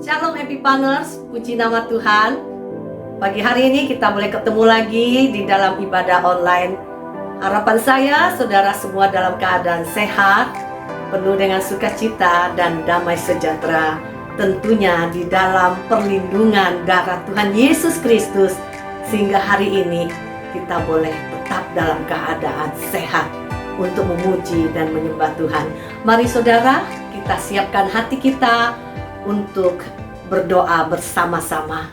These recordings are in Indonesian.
Shalom Epipaners, puji nama Tuhan. Pagi hari ini kita boleh ketemu lagi di dalam ibadah online. Harapan saya saudara semua dalam keadaan sehat, penuh dengan sukacita dan damai sejahtera. Tentunya di dalam perlindungan darah Tuhan Yesus Kristus, sehingga hari ini kita boleh tetap dalam keadaan sehat untuk memuji dan menyembah Tuhan. Mari saudara, kita siapkan hati kita untuk berdoa bersama-sama.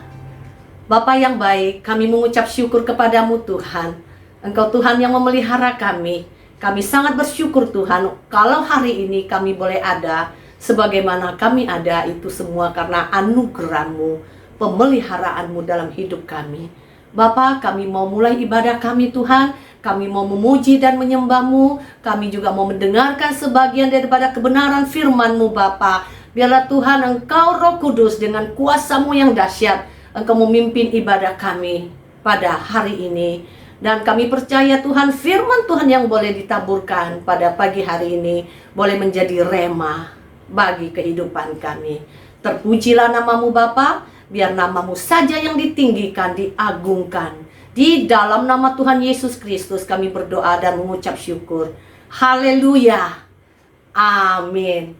Bapa yang baik, kami mengucap syukur kepadamu Tuhan. Engkau Tuhan yang memelihara kami. Kami sangat bersyukur Tuhan, kalau hari ini kami boleh ada, sebagaimana kami ada itu semua karena anugerah-Mu, pemeliharaanmu dalam hidup kami. Bapa, kami mau mulai ibadah kami Tuhan. Kami mau memuji dan menyembah-Mu. Kami juga mau mendengarkan sebagian daripada kebenaran firman-Mu Bapa. Biarlah Tuhan Engkau Roh Kudus dengan kuasa-Mu yang dahsyat, Engkau memimpin ibadah kami pada hari ini. Dan kami percaya Tuhan, firman Tuhan yang boleh ditaburkan pada pagi hari ini boleh menjadi rema bagi kehidupan kami. Terpujilah nama-Mu Bapa, biar nama-Mu saja yang ditinggikan, diagungkan. Di dalam nama Tuhan Yesus Kristus kami berdoa dan mengucap syukur. Haleluya. Amin.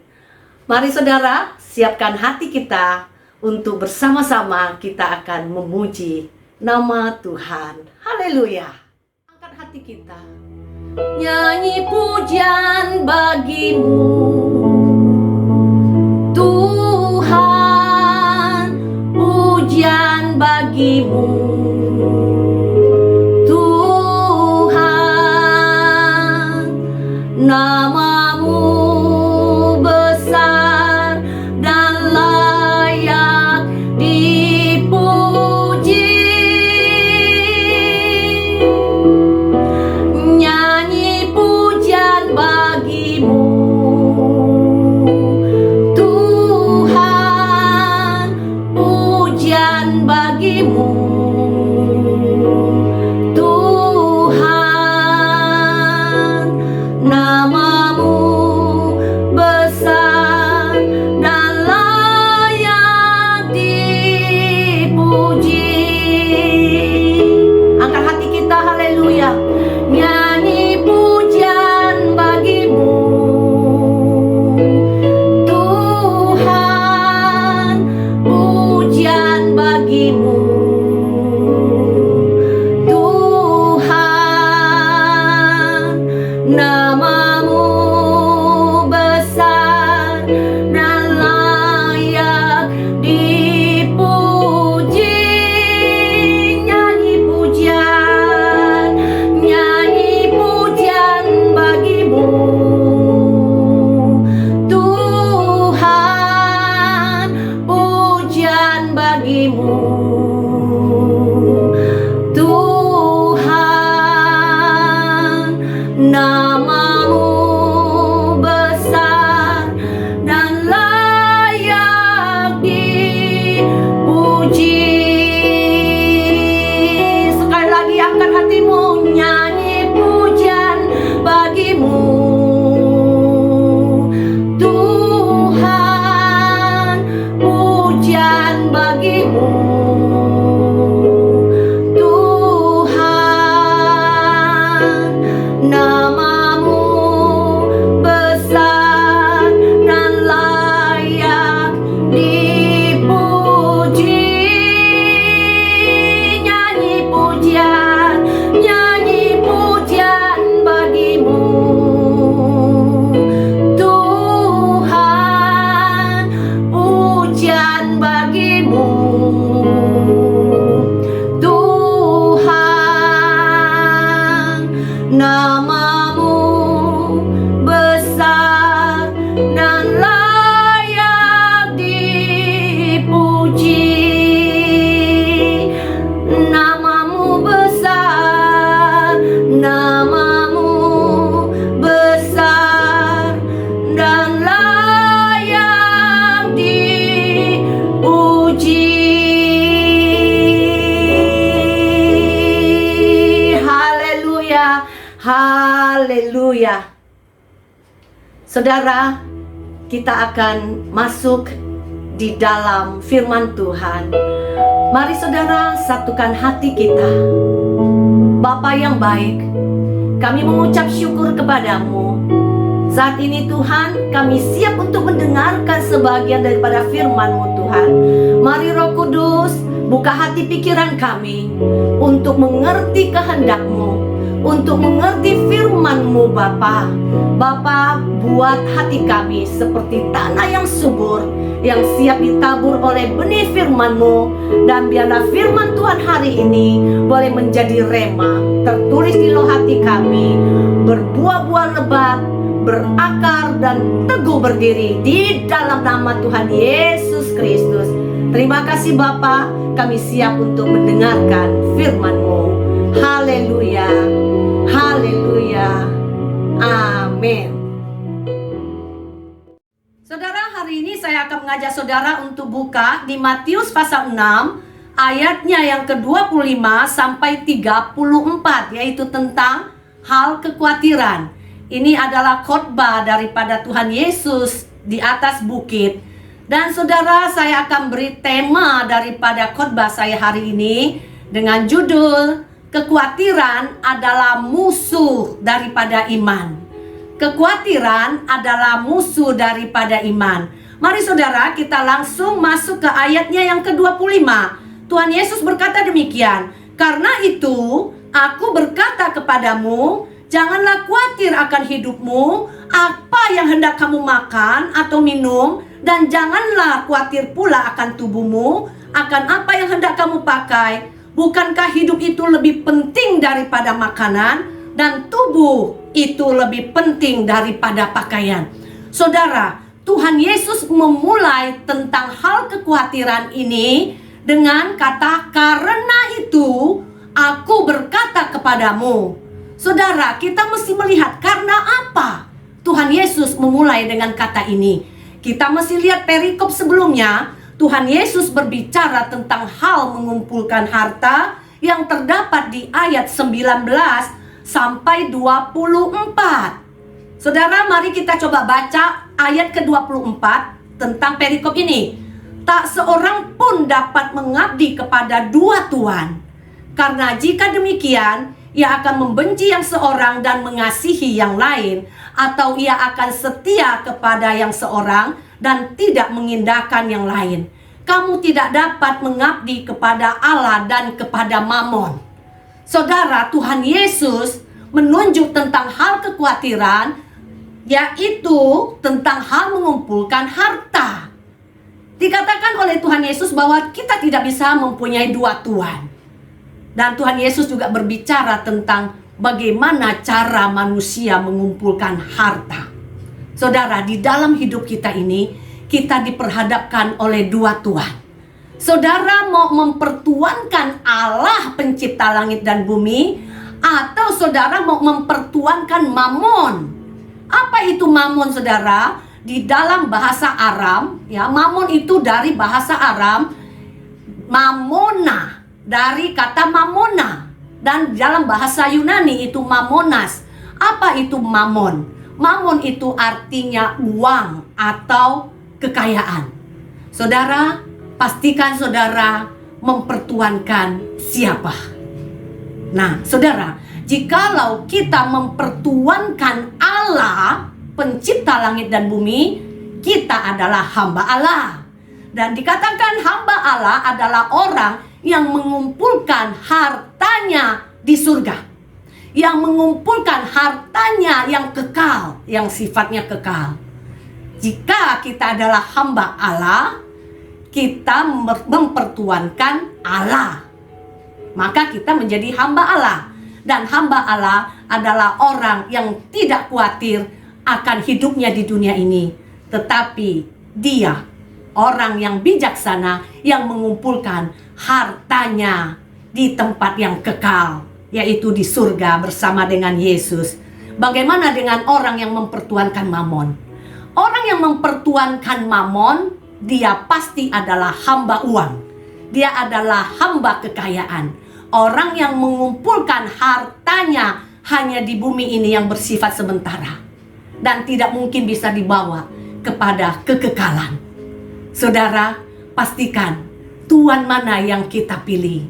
Mari saudara, siapkan hati kita untuk bersama-sama kita akan memuji nama Tuhan. Haleluya. Angkat hati kita. Nyanyi pujian bagi-Mu Tuhan, pujian bagi-Mu Tuhan. Nama-Mu besar dan layak dipuji. Nyanyi pujian bagi-Mu Tuhan, pujian bagi-Mu Tuhan. Nama-Mu besar dan layak dipuji. Angkat hati kita, haleluya. Nyanyi pujian bagi-Mu Tuhan, pujian bagi-Mu Tuhan. Nama-Mu besar dan layak dipuji. Nyanyi pujian bagi-Mu Tuhan, pujian bagi-Mu Tuhan. Nama-Mu besar dan layak dipuji. Sekali lagi angkat hatimu, nyanyi pujian bagi-Mu Tuhan, pujian bagi-Mu Tuhan. Nama-Mu besar dan layak dipuji. Nyanyi pujian bagi-Mu Tuhan, pujian bagi-Mu Tuhan. Nama-Mu besar dan layak dipuji. Nama-Mu besar, nama-Mu besar dan layak dipuji. Haleluya, haleluya. Saudara, kita akan masuk di dalam firman Tuhan. Mari saudara, satukan hati kita. Bapa yang baik, kami mengucap syukur kepadamu. Saat ini Tuhan, kami siap untuk mendengarkan sebagian daripada firman-Mu Tuhan. Mari Roh Kudus, buka hati pikiran kami untuk mengerti kehendak-Mu, untuk mengerti firman-Mu Bapa. Bapa, buat hati kami seperti tanah yang subur, yang siap ditabur oleh benih firman-Mu. Dan biarlah firman Tuhan hari ini boleh menjadi rema, tertulis di loh hati kami, berbuah-buah lebat, berakar dan teguh berdiri di dalam nama Tuhan Yesus Kristus. Terima kasih Bapa, kami siap untuk mendengarkan firman-Mu. Haleluya, haleluya, amin. Saudara, hari ini saya akan mengajak saudara untuk buka di Matius pasal 6 ayatnya yang ke-25 sampai 34, yaitu tentang hal kekhawatiran. Ini adalah khotbah daripada Tuhan Yesus di atas bukit. Dan saudara, saya akan beri tema daripada khotbah saya hari ini dengan judul kekhawatiran adalah musuh daripada iman. Kekhawatiran adalah musuh daripada iman. Mari saudara, kita langsung masuk ke ayatnya yang ke-25. Tuhan Yesus berkata demikian, "Karena itu aku berkata kepadamu, janganlah khawatir akan hidupmu, apa yang hendak kamu makan atau minum, dan janganlah khawatir pula akan tubuhmu, akan apa yang hendak kamu pakai. Bukankah hidup itu lebih penting daripada makanan, dan tubuh itu lebih penting daripada pakaian?" Saudara, Tuhan Yesus memulai tentang hal kekhawatiran ini dengan kata, "Karena itu aku berkata kepadamu." Saudara, kita mesti melihat karena apa Tuhan Yesus memulai dengan kata ini. Kita mesti lihat perikop sebelumnya. Tuhan Yesus berbicara tentang hal mengumpulkan harta yang terdapat di ayat 19 sampai 24. Saudara, mari kita coba baca ayat ke-24 tentang perikop ini. "Tak seorang pun dapat mengabdi kepada dua tuan, karena jika demikian, ia akan membenci yang seorang dan mengasihi yang lain, atau ia akan setia kepada yang seorang dan tidak mengindahkan yang lain. Kamu tidak dapat mengabdi kepada Allah dan kepada Mamon." Saudara, Tuhan Yesus menunjuk tentang hal kekhawatiran, yaitu tentang hal mengumpulkan harta. Dikatakan oleh Tuhan Yesus bahwa kita tidak bisa mempunyai dua tuan. Dan Tuhan Yesus juga berbicara tentang bagaimana cara manusia mengumpulkan harta. Saudara, di dalam hidup kita ini, kita diperhadapkan oleh dua tuan. Saudara mau mempertuankan Allah pencipta langit dan bumi, atau saudara mau mempertuankan Mamon. Apa itu Mamon, saudara? Di dalam bahasa Aram, ya, Mamon itu dari bahasa Aram, Mamona, dari kata mamona, dan dalam bahasa Yunani itu mamonas. Apa itu mamon? Mamon itu artinya uang atau kekayaan. Saudara, pastikan saudara mempertuankan siapa. Nah, saudara, jikalau kita mempertuankan Allah, pencipta langit dan bumi, kita adalah hamba Allah. Dan dikatakan hamba Allah adalah orang yang mengumpulkan hartanya di surga, yang mengumpulkan hartanya yang kekal, yang sifatnya kekal. Jika kita adalah hamba Allah, kita mempertuankan Allah, maka kita menjadi hamba Allah. Dan hamba Allah adalah orang yang tidak khawatir akan hidupnya di dunia ini, tetapi dia orang yang bijaksana yang mengumpulkan hartanya di tempat yang kekal, yaitu di surga bersama dengan Yesus. Bagaimana dengan orang yang mempertuankan mamon? Orang yang mempertuankan mamon, dia pasti adalah hamba uang. Dia adalah hamba kekayaan. Orang yang mengumpulkan hartanya hanya di bumi ini yang bersifat sementara dan tidak mungkin bisa dibawa kepada kekekalan. Saudara, pastikan Tuhan mana yang kita pilih.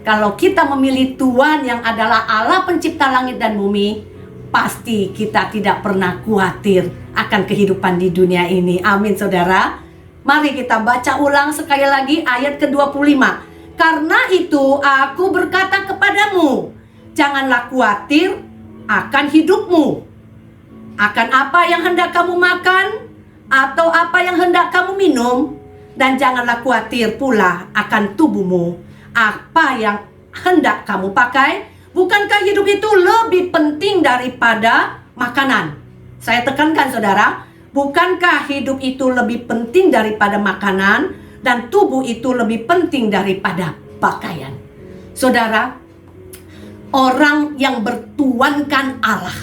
Kalau kita memilih Tuhan yang adalah Allah pencipta langit dan bumi, pasti kita tidak pernah khawatir akan kehidupan di dunia ini. Amin, saudara. Mari kita baca ulang sekali lagi ayat ke-25. Karena itu aku berkata kepadamu, janganlah khawatir akan hidupmu, akan apa yang hendak kamu makan, atau apa yang hendak kamu minum, dan janganlah khawatir pula akan tubuhmu, apa yang hendak kamu pakai. Bukankah hidup itu lebih penting daripada makanan? Saya tekankan, saudara, bukankah hidup itu lebih penting daripada makanan, dan tubuh itu lebih penting daripada pakaian? Saudara, orang yang bertuankan Allah,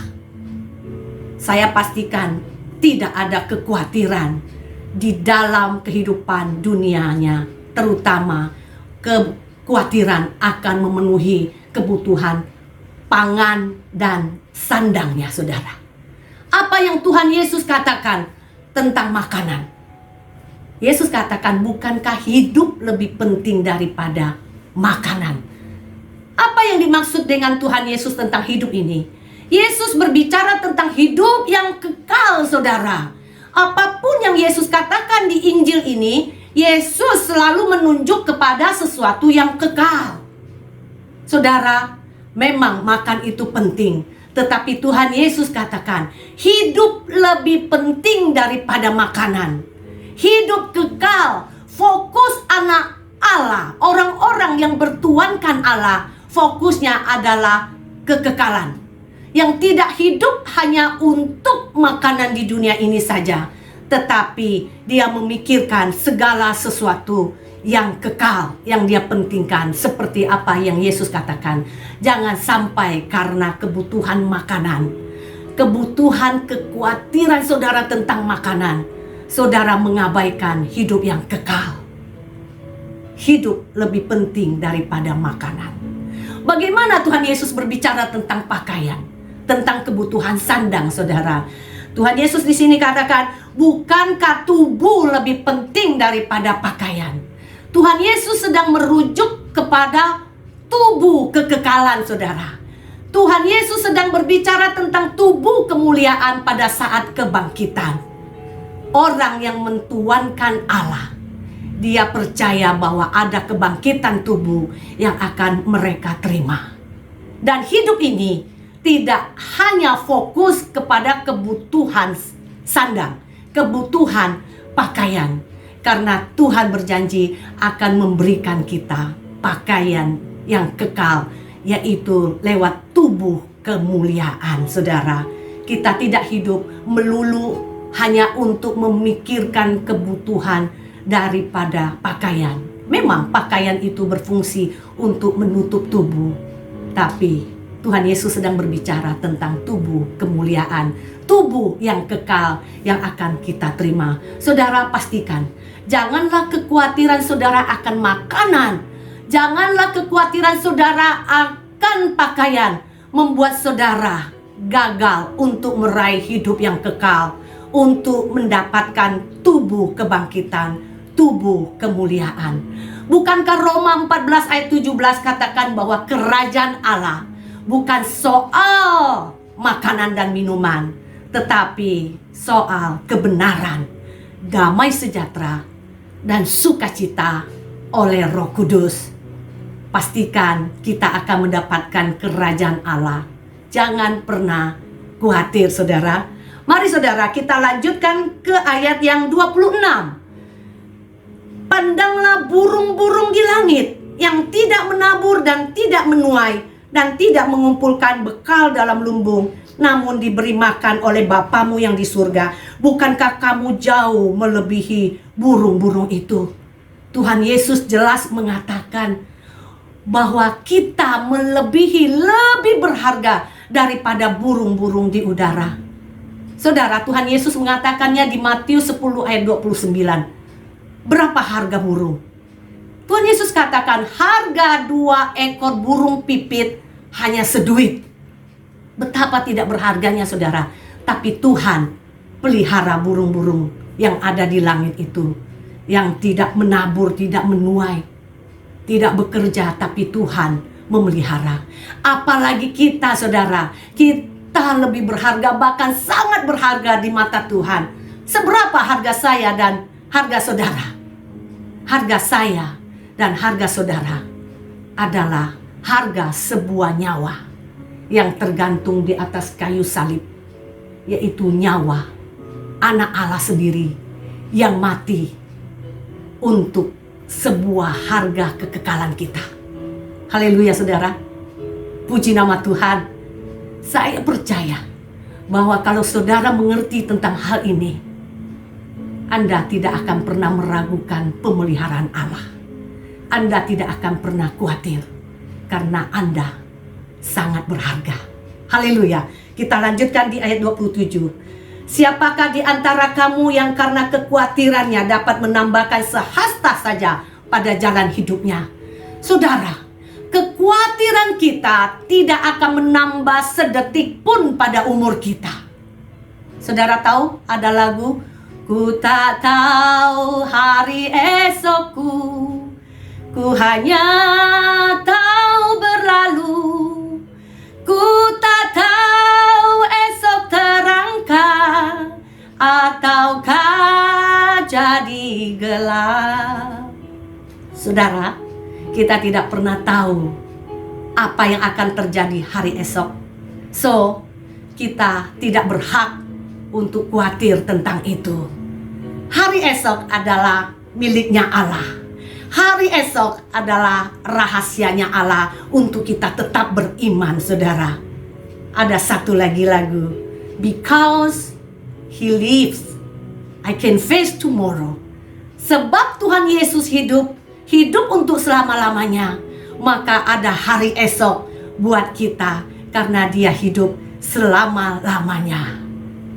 saya pastikan tidak ada kekhawatiran di dalam kehidupan dunianya, terutama kekhawatiran akan memenuhi kebutuhan pangan dan sandangnya, saudara. Apa yang Tuhan Yesus katakan tentang makanan? Yesus katakan, bukankah hidup lebih penting daripada makanan? Apa yang dimaksud dengan Tuhan Yesus tentang hidup ini? Yesus berbicara tentang hidup yang kekal, saudara. Apapun yang Yesus katakan di Injil ini, Yesus selalu menunjuk kepada sesuatu yang kekal. Saudara, memang makan itu penting, tetapi Tuhan Yesus katakan, hidup lebih penting daripada makanan. Hidup kekal, fokus anak Allah, orang-orang yang bertuankan Allah, fokusnya adalah kekekalan. Yang tidak hidup hanya untuk makanan di dunia ini saja, tetapi dia memikirkan segala sesuatu yang kekal, yang dia pentingkan. Seperti apa yang Yesus katakan, jangan sampai karena kebutuhan makanan, kebutuhan, kekhawatiran saudara tentang makanan, saudara mengabaikan hidup yang kekal. Hidup lebih penting daripada makanan. Bagaimana Tuhan Yesus berbicara tentang pakaian, tentang kebutuhan sandang, saudara? Tuhan Yesus di sini katakan, bukankah tubuh lebih penting daripada pakaian? Tuhan Yesus sedang merujuk kepada tubuh kekekalan, saudara. Tuhan Yesus sedang berbicara tentang tubuh kemuliaan pada saat kebangkitan. Orang yang mentuankan Allah, dia percaya bahwa ada kebangkitan tubuh yang akan mereka terima. Dan hidup ini tidak hanya fokus kepada kebutuhan sandang, kebutuhan pakaian. Karena Tuhan berjanji akan memberikan kita pakaian yang kekal, yaitu lewat tubuh kemuliaan, saudara. Kita tidak hidup melulu hanya untuk memikirkan kebutuhan daripada pakaian. Memang pakaian itu berfungsi untuk menutup tubuh, tapi Tuhan Yesus sedang berbicara tentang tubuh kemuliaan, tubuh yang kekal yang akan kita terima. Saudara, pastikan janganlah kekhawatiran saudara akan makanan, janganlah kekhawatiran saudara akan pakaian membuat saudara gagal untuk meraih hidup yang kekal, untuk mendapatkan tubuh kebangkitan, tubuh kemuliaan. Bukankah Roma 14 ayat 17 katakan bahwa kerajaan Allah bukan soal makanan dan minuman, tetapi soal kebenaran, damai sejahtera, dan sukacita oleh Roh Kudus. Pastikan kita akan mendapatkan kerajaan Allah. Jangan pernah khawatir, saudara. Mari saudara, kita lanjutkan ke ayat yang 26. Pandanglah burung-burung di langit yang tidak menabur dan tidak menuai dan tidak mengumpulkan bekal dalam lumbung, namun diberi makan oleh Bapamu yang di surga. Bukankah kamu jauh melebihi burung-burung itu? Tuhan Yesus jelas mengatakan bahwa kita melebihi, lebih berharga daripada burung-burung di udara. Saudara, Tuhan Yesus mengatakannya di Matius 10 ayat 29. Berapa harga burung? Tuhan Yesus katakan harga 2 ekor burung pipit hanya seduit. Betapa tidak berharganya, saudara. Tapi Tuhan pelihara burung-burung yang ada di langit itu. yang tidak menabur, tidak menuai, tidak bekerja, tapi Tuhan memelihara. Apalagi kita, saudara, kita lebih berharga, bahkan sangat berharga di mata Tuhan. Seberapa harga saya dan harga saudara? Harga saya dan harga saudara adalah harga sebuah nyawa yang tergantung di atas kayu salib, yaitu nyawa anak Allah sendiri yang mati untuk sebuah harga kekekalan kita. Haleluya, saudara. Puji nama Tuhan. Saya percaya bahwa kalau saudara mengerti tentang hal ini, Anda tidak akan pernah meragukan pemeliharaan Allah. Anda tidak akan pernah khawatir karena Anda sangat berharga. Haleluya. Kita lanjutkan di ayat 27. Siapakah di antara kamu yang karena kekhawatirannya dapat menambahkan sehasta saja pada jalan hidupnya? Saudara, kekhawatiran kita tidak akan menambah sedetik pun pada umur kita. Saudara tahu ada lagu, ku tak tahu hari esokku, ku hanya tahu berlalu. Ku tak tahu esok terangkat ataukah jadi gelap. Saudara, kita tidak pernah tahu apa yang akan terjadi hari esok. So, kita tidak berhak untuk khawatir tentang itu. Hari esok adalah miliknya Allah. Hari esok adalah rahasianya Allah untuk kita tetap beriman, saudara. Ada satu lagi lagu, because He lives, I can face tomorrow. Sebab Tuhan Yesus hidup untuk selama-lamanya, maka ada hari esok buat kita karena Dia hidup selama-lamanya.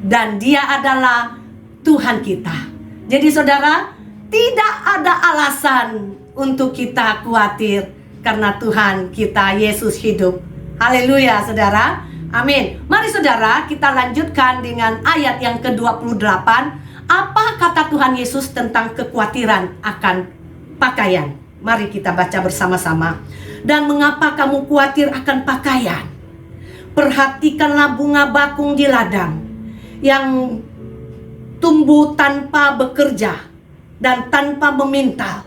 Dan Dia adalah Tuhan kita. Jadi saudara, tidak ada alasan untuk kita khawatir karena Tuhan kita Yesus hidup. Haleluya, saudara. Amin. Mari saudara, kita lanjutkan dengan ayat yang ke-28. Apa kata Tuhan Yesus tentang kekhawatiran akan pakaian? Mari kita baca bersama-sama. Dan mengapa kamu khawatir akan pakaian? Perhatikanlah bunga bakung di ladang yang tumbuh tanpa bekerja dan tanpa memintal.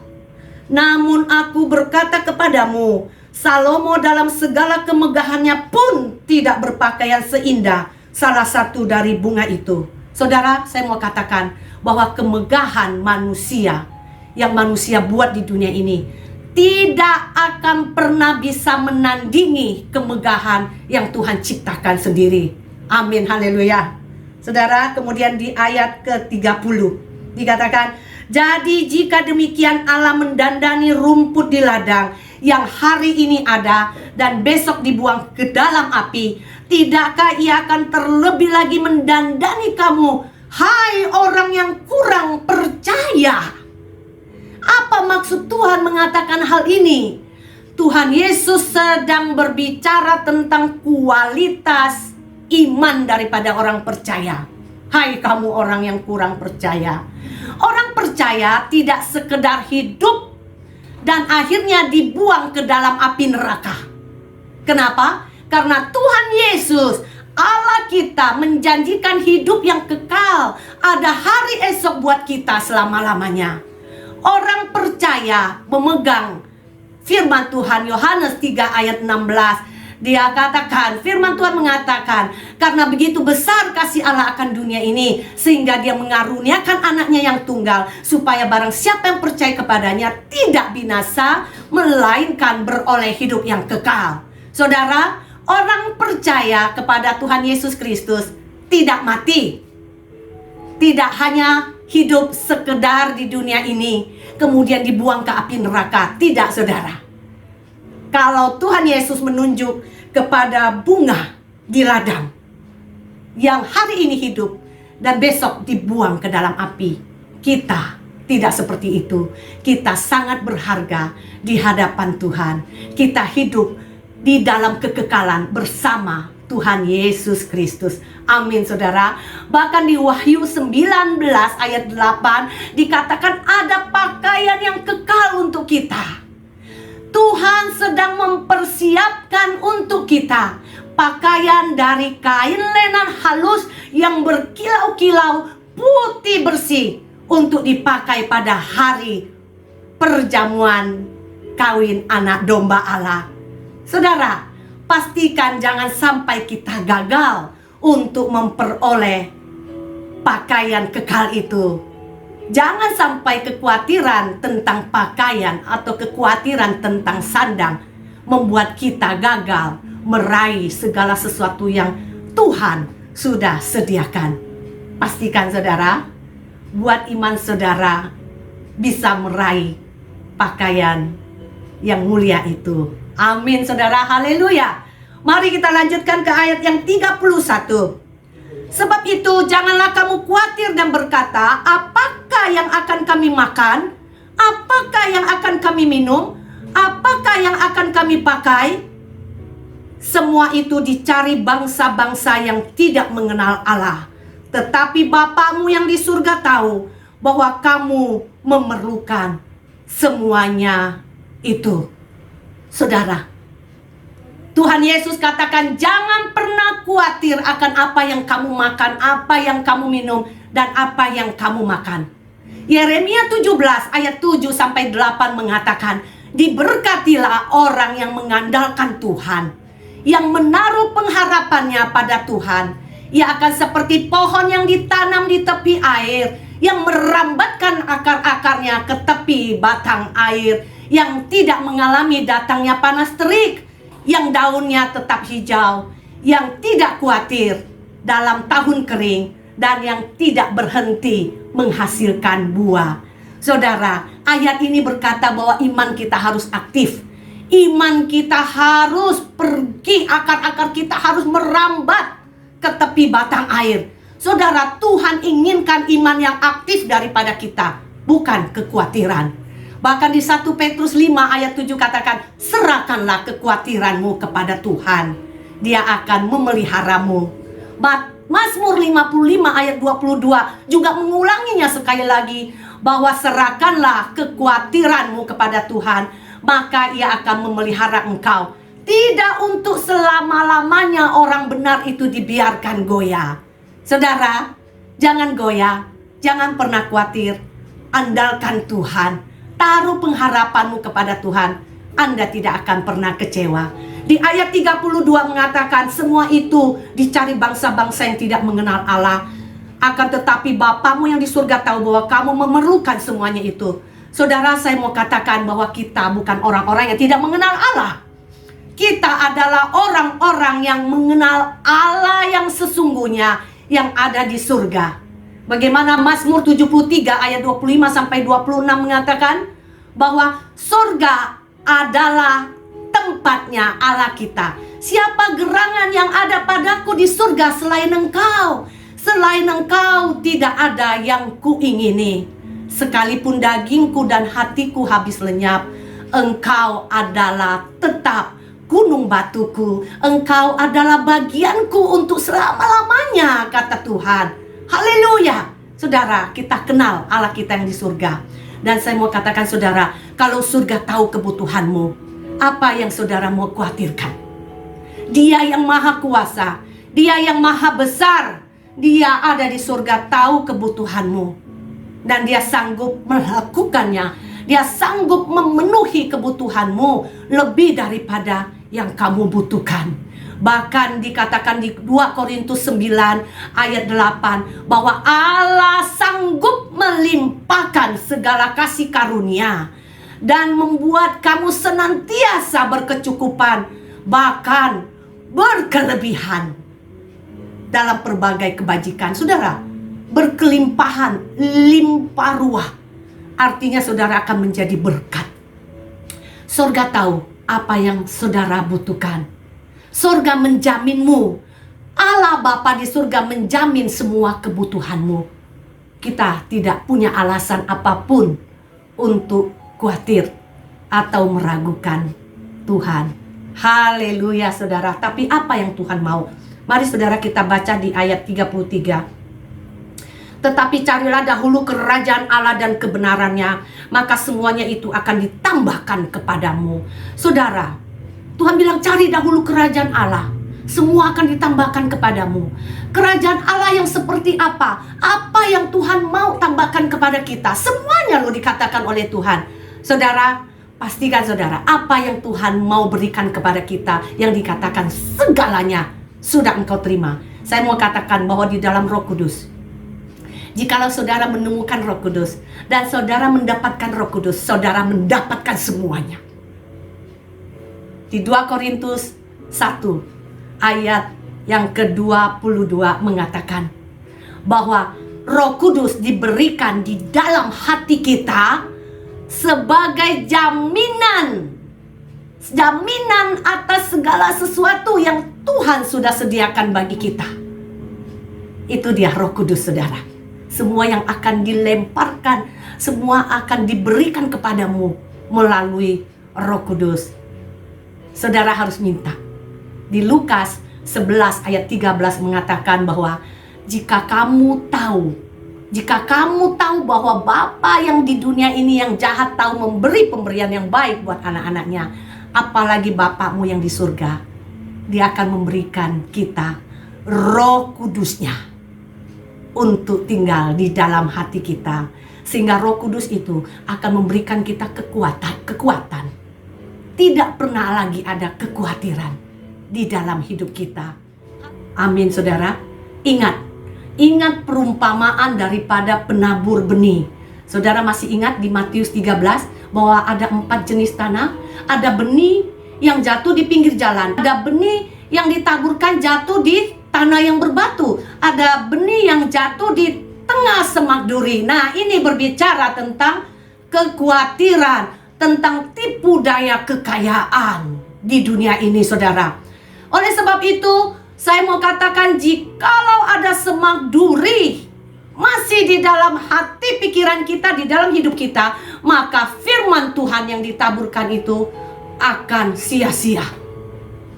Namun aku berkata kepadamu, Salomo dalam segala kemegahannya pun tidak berpakaian seindah salah satu dari bunga itu. Saudara, saya mau katakan bahwa kemegahan manusia yang manusia buat di dunia ini tidak akan pernah bisa menandingi kemegahan yang Tuhan ciptakan sendiri. Amin, haleluya. Saudara, kemudian di ayat ke-30 dikatakan, jadi jika demikian Allah mendandani rumput di ladang yang hari ini ada dan besok dibuang ke dalam api, tidakkah Ia akan terlebih lagi mendandani kamu, hai orang yang kurang percaya? Apa maksud Tuhan mengatakan hal ini? Tuhan Yesus sedang berbicara tentang kualitas iman daripada orang percaya. Hai kamu orang yang kurang percaya. Orang percaya tidak sekedar hidup dan akhirnya dibuang ke dalam api neraka. Kenapa? Karena Tuhan Yesus, Allah kita, menjanjikan hidup yang kekal. Ada hari esok buat kita selama-lamanya. Orang percaya memegang firman Tuhan. Yohanes 3 ayat 16. Dia katakan, firman Tuhan mengatakan, karena begitu besar kasih Allah akan dunia ini, sehingga Dia mengaruniakan anaknya yang tunggal, supaya barang siapa yang percaya kepadanya tidak binasa, melainkan beroleh hidup yang kekal. Saudara, orang percaya kepada Tuhan Yesus Kristus tidak mati. Tidak hanya hidup sekedar di dunia ini, kemudian dibuang ke api neraka. Tidak, saudara. Kalau Tuhan Yesus menunjuk kepada bunga di ladang yang hari ini hidup dan besok dibuang ke dalam api, kita tidak seperti itu. Kita sangat berharga di hadapan Tuhan. Kita hidup di dalam kekekalan bersama Tuhan Yesus Kristus. Amin, saudara. Bahkan di Wahyu 19 ayat 8 dikatakan ada kita pakaian dari kain lenan halus yang berkilau-kilau putih bersih untuk dipakai pada hari perjamuan kawin anak domba Allah. Saudara, pastikan jangan sampai kita gagal untuk memperoleh pakaian kekal itu. Jangan sampai kekhawatiran tentang pakaian atau kekhawatiran tentang sandang membuat kita gagal meraih segala sesuatu yang Tuhan sudah sediakan. Pastikan saudara, buat iman saudara bisa meraih pakaian yang mulia itu. Amin saudara, haleluya. Mari kita lanjutkan ke ayat yang 31. Sebab itu janganlah kamu khawatir dan berkata, apakah yang akan kami makan? Apakah yang akan kami minum? Apakah yang akan kami pakai? Semua itu dicari bangsa-bangsa yang tidak mengenal Allah. Tetapi Bapamu yang di surga tahu bahwa kamu memerlukan semuanya itu. Saudara, Tuhan Yesus katakan jangan pernah khawatir akan apa yang kamu makan, apa yang kamu minum, dan apa yang kamu makan. Yeremia 17 ayat 7-8 mengatakan, diberkatilah orang yang mengandalkan Tuhan, yang menaruh pengharapannya pada Tuhan. Ia akan seperti pohon yang ditanam di tepi air, yang merambatkan akar-akarnya ke tepi batang air, yang tidak mengalami datangnya panas terik, yang daunnya tetap hijau, yang tidak khawatir dalam tahun kering, dan yang tidak berhenti menghasilkan buah. Saudara, ayat ini berkata bahwa iman kita harus aktif. Iman kita harus pergi, akar-akar kita harus merambat ke tepi batang air. Saudara, Tuhan inginkan iman yang aktif daripada kita, bukan kekhawatiran. Bahkan di 1 Petrus 5 ayat 7 katakan, serahkanlah kekhawatiranmu kepada Tuhan, Dia akan memeliharamu. Mazmur 55 ayat 22 juga mengulanginya sekali lagi, bahwa serahkanlah kekhawatiranmu kepada Tuhan, maka Ia akan memelihara engkau. Tidak untuk selama-lamanya orang benar itu dibiarkan goyah. Saudara, jangan goyah, jangan pernah khawatir. Andalkan Tuhan. Taruh pengharapanmu kepada Tuhan, Anda tidak akan pernah kecewa. Di ayat 32 mengatakan, semua itu dicari bangsa-bangsa yang tidak mengenal Allah. Akan tetapi Bapamu yang di surga tahu bahwa kamu memerlukan semuanya itu. Saudara, saya mau katakan bahwa kita bukan orang-orang yang tidak mengenal Allah. Kita adalah orang-orang yang mengenal Allah yang sesungguhnya, yang ada di surga. Bagaimana Mazmur 73 ayat 25-26 mengatakan bahwa surga adalah tempatnya Allah kita. Siapa gerangan yang ada padaku di surga selain engkau? Selain engkau tidak ada yang kuingini. Sekalipun dagingku dan hatiku habis lenyap, engkau adalah tetap gunung batuku. Engkau adalah bagianku untuk selama-lamanya, kata Tuhan. Haleluya. Saudara, kita kenal Allah kita yang di surga. Dan saya mau katakan saudara, kalau surga tahu kebutuhanmu, apa yang saudara mau khawatirkan? Dia yang maha kuasa, Dia yang maha besar, Dia ada di surga, tahu kebutuhanmu, dan Dia sanggup melakukannya. Dia sanggup memenuhi kebutuhanmu lebih daripada yang kamu butuhkan. Bahkan dikatakan di 2 Korintus 9 ayat 8 bahwa Allah sanggup melimpahkan segala kasih karunia dan membuat kamu senantiasa berkecukupan, bahkan berkelebihan dalam berbagai kebajikan. Saudara, berkelimpahan, limpah ruah, artinya saudara akan menjadi berkat. Surga tahu apa yang saudara butuhkan. Surga menjaminmu. Allah Bapa di surga menjamin semua kebutuhanmu. Kita tidak punya alasan apapun untuk khawatir atau meragukan Tuhan. Haleluya saudara. Tapi apa yang Tuhan mau? Mari saudara kita baca di ayat 33. Tetapi carilah dahulu kerajaan Allah dan kebenarannya, maka semuanya itu akan ditambahkan kepadamu. Saudara, Tuhan bilang cari dahulu kerajaan Allah, semua akan ditambahkan kepadamu. Kerajaan Allah yang seperti apa? Apa yang Tuhan mau tambahkan kepada kita? Semuanya loh dikatakan oleh Tuhan. Saudara, pastikan saudara, apa yang Tuhan mau berikan kepada kita, yang dikatakan segalanya sudah engkau terima. Saya mau katakan bahwa di dalam Roh Kudus, jikalau saudara menemukan Roh Kudus dan saudara mendapatkan Roh Kudus, saudara mendapatkan semuanya. Di 2 Korintus 1 ayat yang ke-22 mengatakan bahwa Roh Kudus diberikan di dalam hati kita sebagai jaminan atas segala sesuatu yang Tuhan sudah sediakan bagi kita. Itu dia Roh Kudus, saudara. Semua yang akan dilemparkan, semua akan diberikan kepadamu melalui Roh Kudus. Saudara harus minta. Di Lukas 11 ayat 13 mengatakan bahwa jika kamu tahu bahwa Bapa yang di dunia ini yang jahat tahu memberi pemberian yang baik buat anak-anaknya, apalagi Bapamu yang di surga, Dia akan memberikan kita Roh Kudusnya untuk tinggal di dalam hati kita, sehingga Roh Kudus itu akan memberikan kita kekuatan. Tidak pernah lagi ada kekhawatiran di dalam hidup kita. Amin, saudara. Ingat perumpamaan daripada penabur benih. Saudara masih ingat di Matius 13 bahwa ada 4 jenis tanah. Ada benih yang jatuh di pinggir jalan, ada benih yang ditaburkan jatuh di tanah yang berbatu, ada benih yang jatuh di tengah semak duri. Nah, ini berbicara tentang kekhawatiran, tentang tipu daya kekayaan di dunia ini, saudara. Oleh sebab itu, saya mau katakan, jikalau ada semak duri masih di dalam hati pikiran kita, di dalam hidup kita, maka firman Tuhan yang ditaburkan itu akan sia-sia.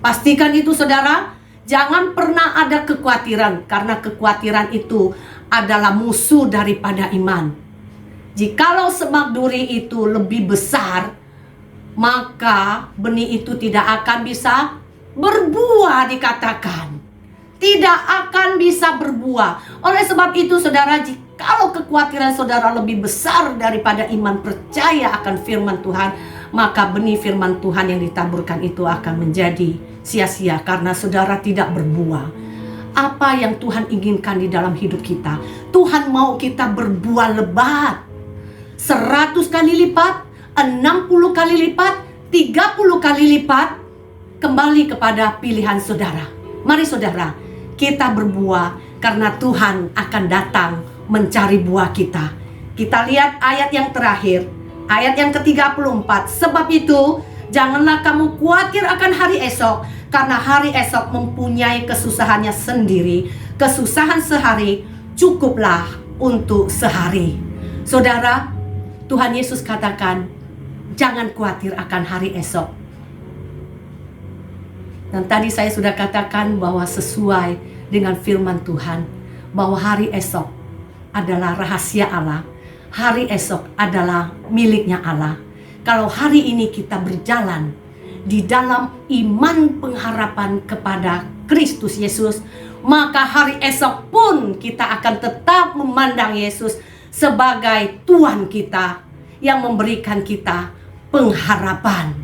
Pastikan itu, saudara. Jangan pernah ada kekhawatiran, karena kekhawatiran itu adalah musuh daripada iman. Jikalau semak duri itu lebih besar, maka benih itu tidak akan bisa berbuah, dikatakan. Tidak akan bisa berbuah. Oleh sebab itu, saudara, jikalau kekhawatiran saudara lebih besar daripada iman percaya akan firman Tuhan, maka benih firman Tuhan yang ditaburkan itu akan menjadi sia-sia karena saudara tidak berbuah. Apa yang Tuhan inginkan di dalam hidup kita? Tuhan mau kita berbuah lebat. 100 kali lipat, 60 kali lipat, 30 kali lipat, kembali kepada pilihan saudara. Mari saudara, kita berbuah karena Tuhan akan datang mencari buah kita. Kita lihat ayat yang terakhir, ayat yang ke-34. Sebab itu, janganlah kamu khawatir akan hari esok, karena hari esok mempunyai kesusahannya sendiri. Kesusahan sehari cukuplah untuk sehari. Saudara, Tuhan Yesus katakan, jangan khawatir akan hari esok. Dan tadi saya sudah katakan bahwa sesuai dengan firman Tuhan, bahwa hari esok adalah rahasia Allah. Hari esok adalah miliknya Allah. Kalau hari ini kita berjalan di dalam iman pengharapan kepada Kristus Yesus, maka hari esok pun kita akan tetap memandang Yesus sebagai Tuhan kita yang memberikan kita pengharapan.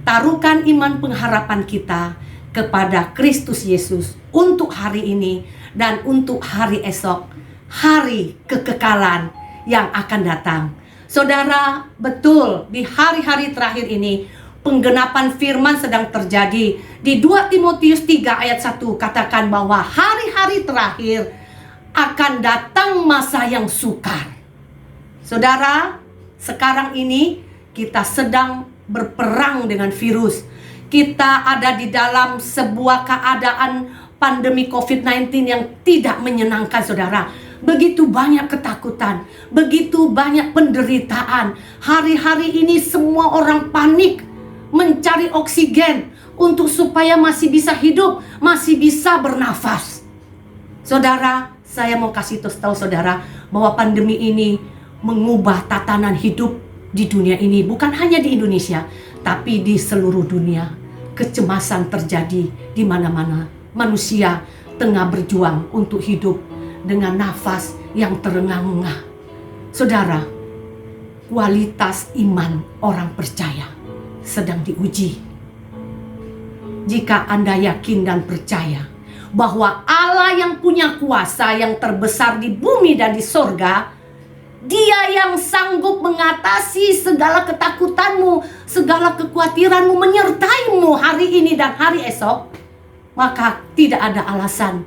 Taruhkan iman pengharapan kita kepada Kristus Yesus untuk hari ini dan untuk hari esok, hari kekekalan yang akan datang. Saudara, betul di hari-hari terakhir ini penggenapan firman sedang terjadi. Di 2 Timotius 3 ayat 1 katakan bahwa hari-hari terakhir akan datang masa yang sukar. Saudara, sekarang ini kita sedang berperang dengan virus. Kita ada di dalam sebuah keadaan pandemi COVID-19 yang tidak menyenangkan, saudara. Begitu banyak ketakutan, begitu banyak penderitaan. Hari-hari ini semua orang panik mencari oksigen untuk supaya masih bisa hidup, masih bisa bernafas. Saudara, saya mau kasih tahu saudara bahwa pandemi ini mengubah tatanan hidup di dunia ini, bukan hanya di Indonesia, tapi di seluruh dunia. kecemasan terjadi di mana-mana. Manusia tengah berjuang untuk hidup dengan nafas yang terengah-engah. Saudara, kualitas iman orang percaya sedang diuji. Jika Anda yakin dan percaya bahwa Allah yang punya kuasa yang terbesar di bumi dan di sorga, Dia yang sanggup mengatasi segala ketakutanmu, segala kekhawatiranmu, menyertaimu hari ini dan hari esok, maka tidak ada alasan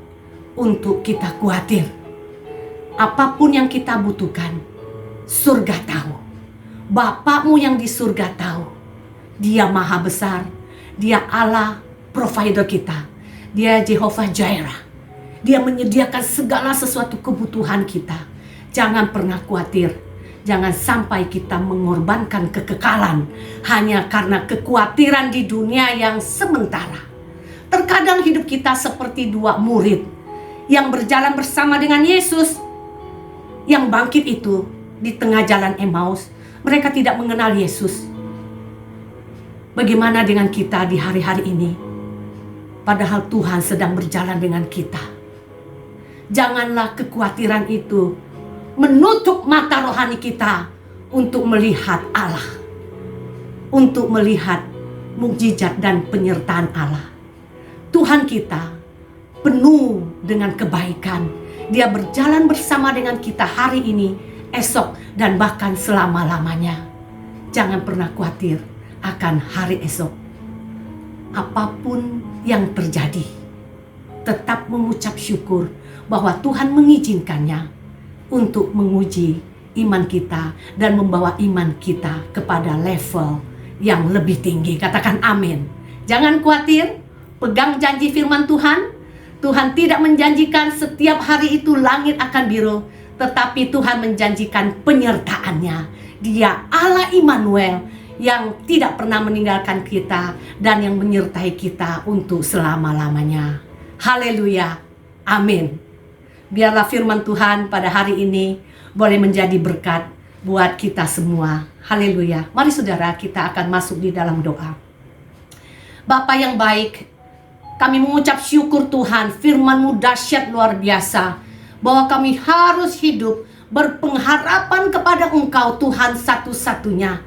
untuk kita khawatir. Apapun yang kita butuhkan, surga tahu. Bapakmu yang di surga tahu. Dia maha besar. Dia Allah provider kita. Dia Jehovah Jireh. Dia menyediakan segala sesuatu kebutuhan kita. Jangan pernah khawatir. Jangan sampai kita mengorbankan kekekalan hanya karena kekhawatiran di dunia yang sementara. Terkadang hidup kita seperti dua murid yang berjalan bersama dengan Yesus. Yang bangkit itu di tengah jalan Emmaus, mereka tidak mengenal Yesus. Bagaimana dengan kita di hari-hari ini? Padahal Tuhan sedang berjalan dengan kita. Janganlah kekhawatiran itu menutup mata rohani kita untuk melihat Allah, untuk melihat mukjizat dan penyertaan Allah. Tuhan kita penuh dengan kebaikan. Dia berjalan bersama dengan kita hari ini, esok, dan bahkan selama-lamanya. Jangan pernah khawatir akan hari esok. Apapun yang terjadi, tetap mengucap syukur bahwa Tuhan mengizinkannya untuk menguji iman kita dan membawa iman kita kepada level yang lebih tinggi. Katakan amin. Jangan khawatir, pegang janji firman Tuhan. Tuhan tidak menjanjikan setiap hari itu langit akan biru, tetapi Tuhan menjanjikan penyertaannya. Dia Allah Immanuel yang tidak pernah meninggalkan kita dan yang menyertai kita untuk selama-lamanya. Haleluya. Amin. Biarlah firman Tuhan pada hari ini boleh menjadi berkat buat kita semua. Haleluya. Mari saudara, kita akan masuk di dalam doa. Bapa yang baik, kami mengucap syukur Tuhan, firman-Mu dahsyat luar biasa, bahwa kami harus hidup berpengharapan kepada Engkau Tuhan satu-satunya.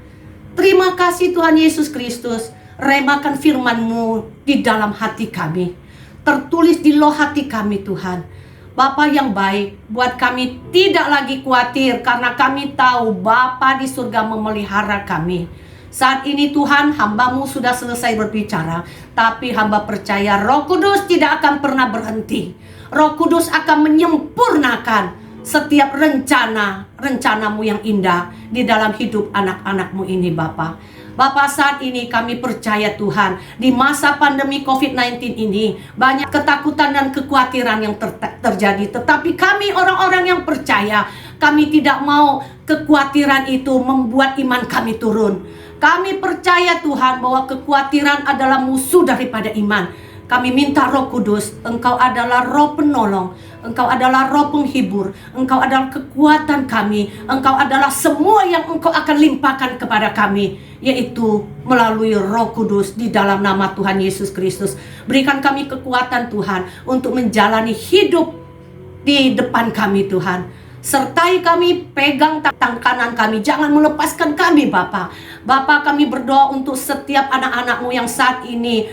Terima kasih Tuhan Yesus Kristus, remakan firman-Mu di dalam hati kami, tertulis di loh hati kami Tuhan. Bapa yang baik, buat kami tidak lagi khawatir karena kami tahu Bapa di surga memelihara kami. Saat ini Tuhan, hamba-Mu sudah selesai berbicara, tapi hamba percaya Roh Kudus tidak akan pernah berhenti. Roh Kudus akan menyempurnakan setiap rencana-Mu yang indah di dalam hidup anak-anak-Mu ini Bapa. Bapa, saat ini kami percaya Tuhan, di masa pandemi COVID-19 ini banyak ketakutan dan kekhawatiran yang terjadi. Tetapi kami orang-orang yang percaya, kami tidak mau kekhawatiran itu membuat iman kami turun. Kami percaya Tuhan bahwa kekhawatiran adalah musuh daripada iman. Kami minta Roh Kudus, Engkau adalah Roh penolong, Engkau adalah Roh penghibur, Engkau adalah kekuatan kami, Engkau adalah semua yang Engkau akan limpahkan kepada kami, yaitu melalui Roh Kudus di dalam nama Tuhan Yesus Kristus. Berikan kami kekuatan Tuhan untuk menjalani hidup di depan kami Tuhan. Sertai kami, pegang tangan kanan kami, jangan melepaskan kami Bapa. Bapa, kami berdoa untuk setiap anak-anak-Mu yang saat ini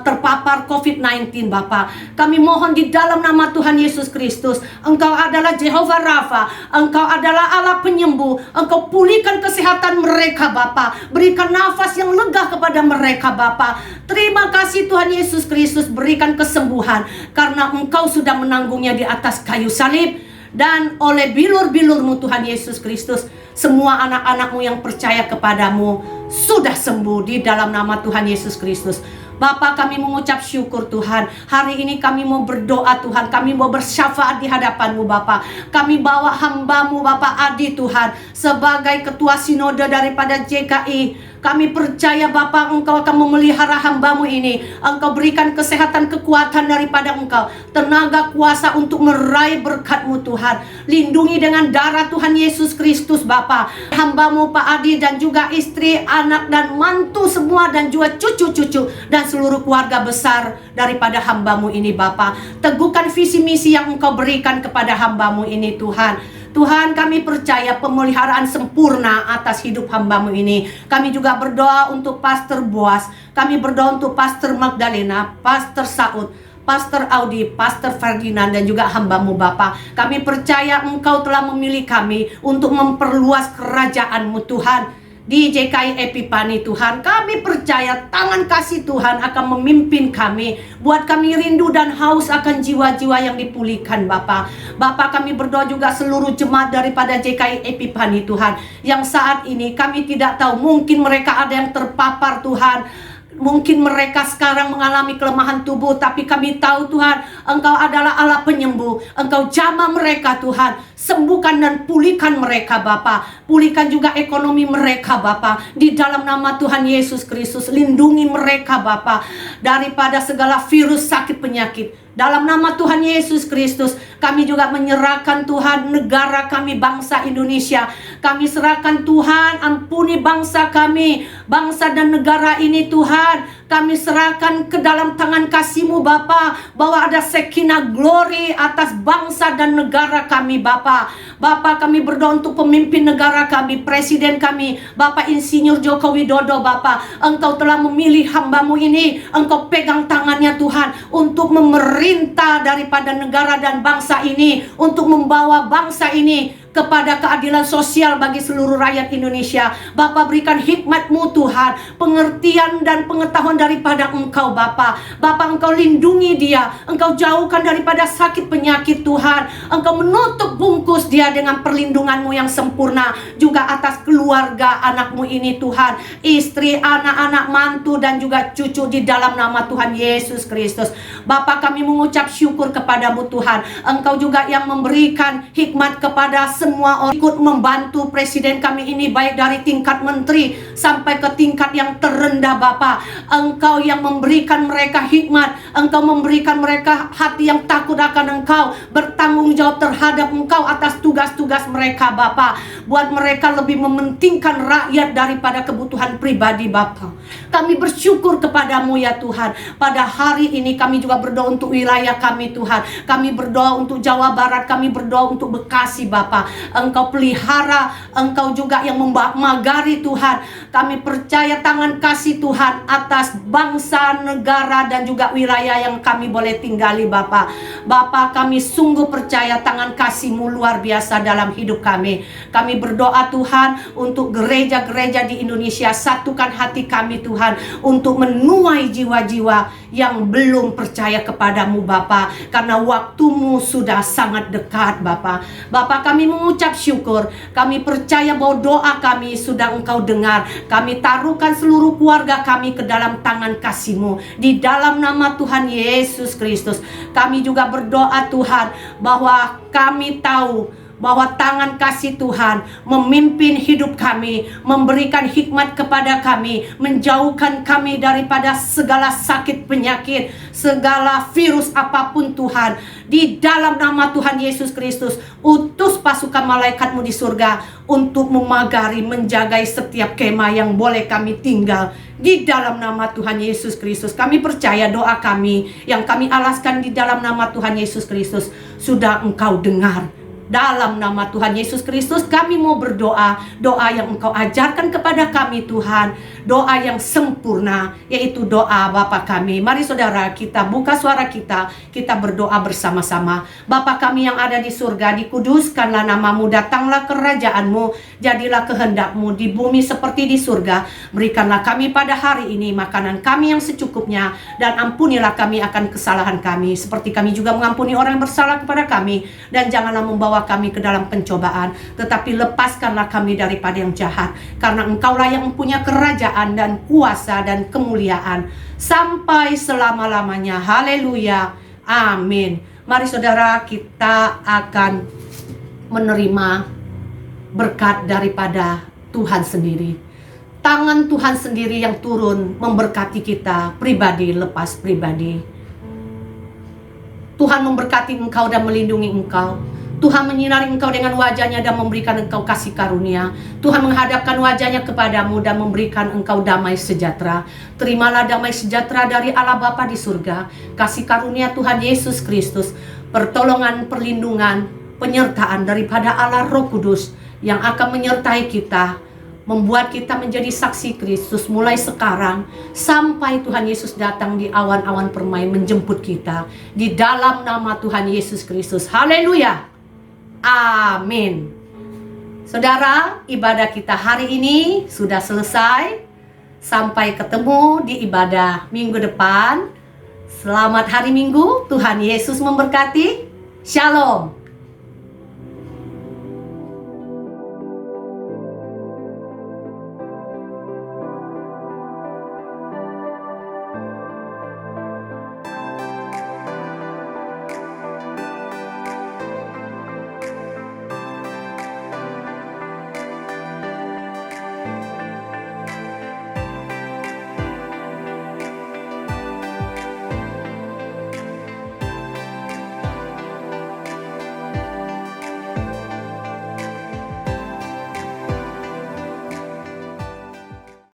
terpapar COVID-19 Bapa. Kami mohon di dalam nama Tuhan Yesus Kristus, Engkau adalah Jehovah Rafa, Engkau adalah Allah penyembuh. Engkau pulihkan kesehatan mereka Bapa, berikan nafas yang lega kepada mereka Bapa. Terima kasih Tuhan Yesus Kristus, berikan kesembuhan karena Engkau sudah menanggungnya di atas kayu salib. Dan oleh bilur-bilur-Mu Tuhan Yesus Kristus, semua anak-anak-Mu yang percaya kepadamu sudah sembuh di dalam nama Tuhan Yesus Kristus. Bapa, kami mengucap syukur Tuhan. Hari ini kami mau berdoa Tuhan, kami mau bersyafaat di hadapan-Mu Bapa. Kami bawa hamba-Mu Bapa Adi Tuhan sebagai ketua sinode daripada JKI Kami percaya Bapa, Engkau akan memelihara hamba-Mu ini. Engkau berikan kesehatan, kekuatan daripada Engkau, tenaga kuasa untuk meraih berkat-Mu Tuhan. Lindungi dengan darah Tuhan Yesus Kristus Bapa, hamba-Mu Pak Adi dan juga istri, anak dan mantu semua, dan juga cucu-cucu dan seluruh keluarga besar daripada hamba-Mu ini Bapa. Teguhkan visi misi yang Engkau berikan kepada hamba-Mu ini Tuhan. Tuhan, kami percaya pemeliharaan sempurna atas hidup hamba-Mu ini. Kami juga berdoa untuk Pastor Boas. Kami berdoa untuk Pastor Magdalena, Pastor Saud, Pastor Audi, Pastor Ferdinand, dan juga hamba-Mu Bapa. Kami percaya Engkau telah memilih kami untuk memperluas kerajaan-Mu Tuhan. Di JKI Epipani Tuhan, kami percaya tangan kasih Tuhan akan memimpin kami. Buat kami rindu dan haus akan jiwa-jiwa yang dipulihkan Bapa. Bapa, kami berdoa juga seluruh jemaat daripada JKI Epipani Tuhan, yang saat ini kami tidak tahu, mungkin mereka ada yang terpapar Tuhan. Mungkin mereka sekarang mengalami kelemahan tubuh, tapi kami tahu Tuhan, Engkau adalah Allah penyembuh. Engkau jamah mereka Tuhan. Sembuhkan dan pulihkan mereka Bapa. Pulihkan juga ekonomi mereka Bapa. Di dalam nama Tuhan Yesus Kristus, lindungi mereka Bapa daripada segala virus, sakit, penyakit. Dalam nama Tuhan Yesus Kristus, kami juga menyerahkan Tuhan negara kami, bangsa Indonesia. Kami serahkan Tuhan, ampuni bangsa kami, bangsa dan negara ini Tuhan. Kami serahkan ke dalam tangan kasih-Mu Bapa, bahwa ada sakinah glory atas bangsa dan negara kami Bapa. Bapa, kami berdoa untuk pemimpin negara kami, presiden kami, Bapak Insinyur Joko Widodo Bapa. Engkau telah memilih hamba-Mu ini, Engkau pegang tangannya Tuhan, untuk memerintah daripada negara dan bangsa ini, untuk membawa bangsa ini kepada keadilan sosial bagi seluruh rakyat Indonesia. Bapa, berikan hikmat-Mu Tuhan, pengertian dan pengetahuan daripada Engkau Bapa. Bapa, Engkau lindungi dia, Engkau jauhkan daripada sakit penyakit Tuhan. Engkau menutup bungkus dia dengan perlindungan-Mu yang sempurna, juga atas keluarga anak-Mu ini Tuhan, istri, anak-anak, mantu, dan juga cucu, di dalam nama Tuhan Yesus Kristus. Bapa, kami mengucap syukur kepada-Mu Tuhan. Engkau juga yang memberikan hikmat kepada semua orang ikut membantu presiden kami ini, baik dari tingkat menteri sampai ke tingkat yang terendah Bapa. Engkau yang memberikan mereka hikmat, Engkau memberikan mereka hati yang takut akan Engkau, bertanggung jawab terhadap Engkau atas tugas-tugas mereka Bapa. Buat mereka lebih mementingkan rakyat daripada kebutuhan pribadi Bapa. Kami bersyukur kepada-Mu ya Tuhan. Pada hari ini kami juga berdoa untuk wilayah kami Tuhan. Kami berdoa untuk Jawa Barat, kami berdoa untuk Bekasi Bapa. Engkau pelihara, Engkau juga yang memagari Tuhan. Kami percaya tangan kasih Tuhan atas bangsa, negara, dan juga wilayah yang kami boleh tinggali Bapa. Bapa, kami sungguh percaya tangan kasih-Mu luar biasa dalam hidup kami. Kami berdoa Tuhan untuk gereja-gereja di Indonesia. Satukan hati kami Tuhan, untuk menuai jiwa-jiwa yang belum percaya kepada-Mu Bapa, karena waktu-Mu sudah sangat dekat Bapa. Bapa, kami mengucap syukur. Kami percaya bahwa doa kami sudah Engkau dengar. Kami taruhkan seluruh keluarga kami ke dalam tangan kasih-Mu, di dalam nama Tuhan Yesus Kristus. Kami juga berdoa Tuhan, bahwa kami tahu bahwa tangan kasih Tuhan memimpin hidup kami, memberikan hikmat kepada kami, menjauhkan kami daripada segala sakit penyakit, segala virus apapun Tuhan. Di dalam nama Tuhan Yesus Kristus, utus pasukan malaikat-Mu di surga untuk memagari, menjagai setiap kemah yang boleh kami tinggal. Di dalam nama Tuhan Yesus Kristus, kami percaya doa kami yang kami alaskan di dalam nama Tuhan Yesus Kristus sudah Engkau dengar. Dalam nama Tuhan Yesus Kristus kami mau berdoa, doa yang Engkau ajarkan kepada kami Tuhan, doa yang sempurna, yaitu doa Bapa kami. Mari saudara, kita buka suara kita berdoa bersama-sama. Bapa kami yang ada di surga, dikuduskanlah nama-Mu, datanglah kerajaan-Mu, jadilah kehendak-Mu di bumi seperti di surga. Berikanlah kami pada hari ini makanan kami yang secukupnya, dan ampunilah kami akan kesalahan kami, seperti kami juga mengampuni orang yang bersalah kepada kami. Dan janganlah membawa kami ke dalam pencobaan, tetapi lepaskanlah kami daripada yang jahat, karena Engkaulah yang mempunyai kerajaan dan kuasa dan kemuliaan sampai selama-lamanya. Haleluya, amin. Mari saudara, kita akan menerima berkat daripada Tuhan sendiri. tangan Tuhan sendiri yang turun memberkati kita pribadi lepas pribadi. Tuhan memberkati engkau dan melindungi engkau. Tuhan menyinari engkau dengan wajahnya dan memberikan engkau kasih karunia. Tuhan menghadapkan wajahnya kepadamu dan memberikan engkau damai sejahtera. Terimalah damai sejahtera dari Allah Bapa di surga, kasih karunia Tuhan Yesus Kristus, pertolongan, perlindungan, penyertaan daripada Allah Roh Kudus yang akan menyertai kita, membuat kita menjadi saksi Kristus mulai sekarang sampai Tuhan Yesus datang di awan-awan permai menjemput kita. Di dalam nama Tuhan Yesus Kristus. Haleluya. Amin. Saudara, ibadah kita hari ini sudah selesai. Sampai ketemu di ibadah minggu depan. Selamat hari Minggu. Tuhan Yesus memberkati. Shalom.